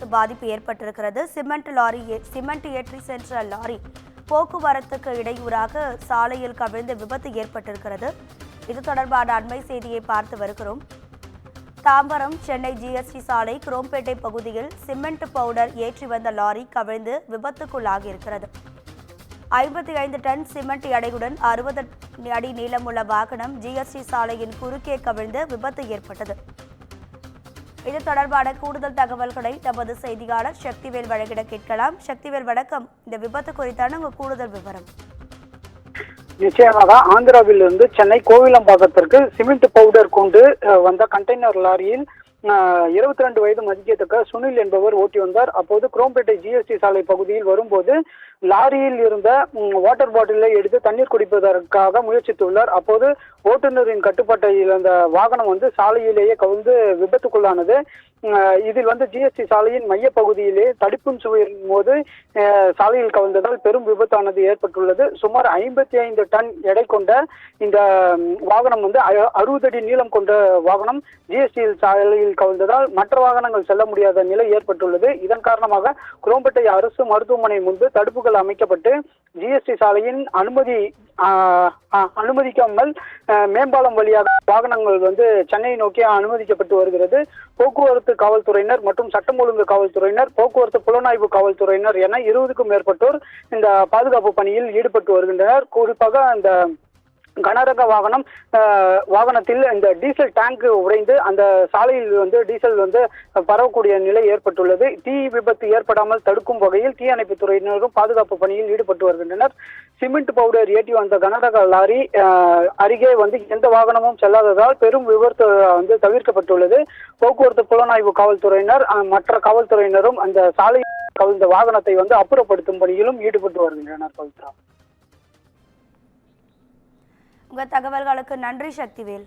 போக்குவரத்து பாதிப்பு ஏற்பட்டிருக்கிறது. சிமெண்ட் ஏற்றி சென்ற லாரி போக்குவரத்துக்கு இடையூறாக சாலையில் கவிழ்ந்து விபத்து ஏற்பட்டிருக்கிறது. இது தொடர்பான அண்மை செய்தியை பார்த்து வருகிறோம். தாம்பரம் சென்னை ஜிஎஸ்டி சாலை குரோம்பேட்டை பகுதியில் சிமெண்ட் பவுடர் ஏற்றி வந்த லாரி கவிழ்ந்து விபத்துக்குள்ளாகியிருக்கிறது. 55 டன் சிமெண்ட் எடையுடன் 60 அடி நீளமுள்ள வாகனம் ஜிஎஸ்டி சாலையின் குறுக்கே கவிழ்ந்து விபத்து ஏற்பட்டது. இது தொடர்பான கூடுதல் தகவல்களை நமது செய்தியாளர் சக்திவேல் வழங்கிட கேட்கலாம். சக்திவேல், வணக்கம். இந்த விபத்து குறித்தான உங்க கூடுதல் விவரம். நிச்சயமாக ஆந்திராவிலிருந்து சென்னை கோவிலம்பாக்கத்திற்கு சிமெண்ட் பவுடர் கொண்டு வந்த கண்டெய்னர் லாரியில் 22 வயது மதிக்கத்தக்க சுனில் என்பவர் ஓட்டி வந்தார். அப்போது குரோம்பேட்டை ஜிஎஸ்டி சாலை பகுதியில் வரும்போது லாரியில் இருந்த வாட்டர் பாட்டிலை எடுத்து தண்ணீர் குடிப்பதற்காக முயற்சித்துள்ளார். அப்போது ஓட்டுநரின் கட்டுப்பாட்டை இழந்த வாகனம் சாலையிலேயே கவிழ்ந்து விபத்துக்குள்ளானது. இதில் ஜிஎஸ்டி சாலையின் மைய பகுதியிலே தடுப்பும் சுவரின் போது சாலையில் கவிழ்ந்ததால் பெரும் விபத்தானது ஏற்பட்டுள்ளது. சுமார் 55 டன் எடை கொண்ட இந்த வாகனம் 60 அடி நீளம் கொண்ட வாகனம் ஜிஎஸ்டி சாலையில் கவிழ்ந்ததால் மற்ற வாகனங்கள் செல்ல முடியாத நிலை ஏற்பட்டுள்ளது. இதன் காரணமாக குரோம்பேட்டை அரசு மருத்துவமனை முன்பு தடுப்புகள் அமைக்கப்பட்டு ஜிஎஸ்டி சாலையின் அனுமதிக்காமல் மேம்பாலம் வழியாக வாகனங்கள் சென்னை நோக்கி அனுமதிக்கப்பட்டு வருகிறது. போக்குவரத்து காவல்துறையினர் மற்றும் சட்டம் ஒழுங்கு காவல்துறையினர், போக்குவரத்து புலனாய்வு காவல்துறையினர் என 20க்கும் மேற்பட்டோர் இந்த பாதுகாப்பு பணியில் ஈடுபட்டு வருகின்றனர். குறிப்பாக இந்த கனரக வாகனத்தில் இந்த டீசல் டேங்க் உடைந்து அந்த சாலையில் டீசல் பரவக்கூடிய நிலை ஏற்பட்டுள்ளது. தீ விபத்து ஏற்படாமல் தடுக்கும் வகையில் தீயணைப்பு துறையினரும் பாதுகாப்பு பணியில் ஈடுபட்டு வருகின்றனர். சிமெண்ட் பவுடர் ஏற்றி வந்த கனரக லாரி அருகே எந்த வாகனமும் செல்லாததால் பெரும் விபத்து தவிர்க்கப்பட்டுள்ளது. போக்குவரத்து புலனாய்வு காவல்துறையினர் மற்ற காவல்துறையினரும் அந்த சாலை கவிழ்ந்த வாகனத்தை அப்புறப்படுத்தும் பணியிலும் ஈடுபட்டு வருகின்றனர். பவித்ரா, உங்க தகவல்களுக்கு நன்றி சக்திவேல்.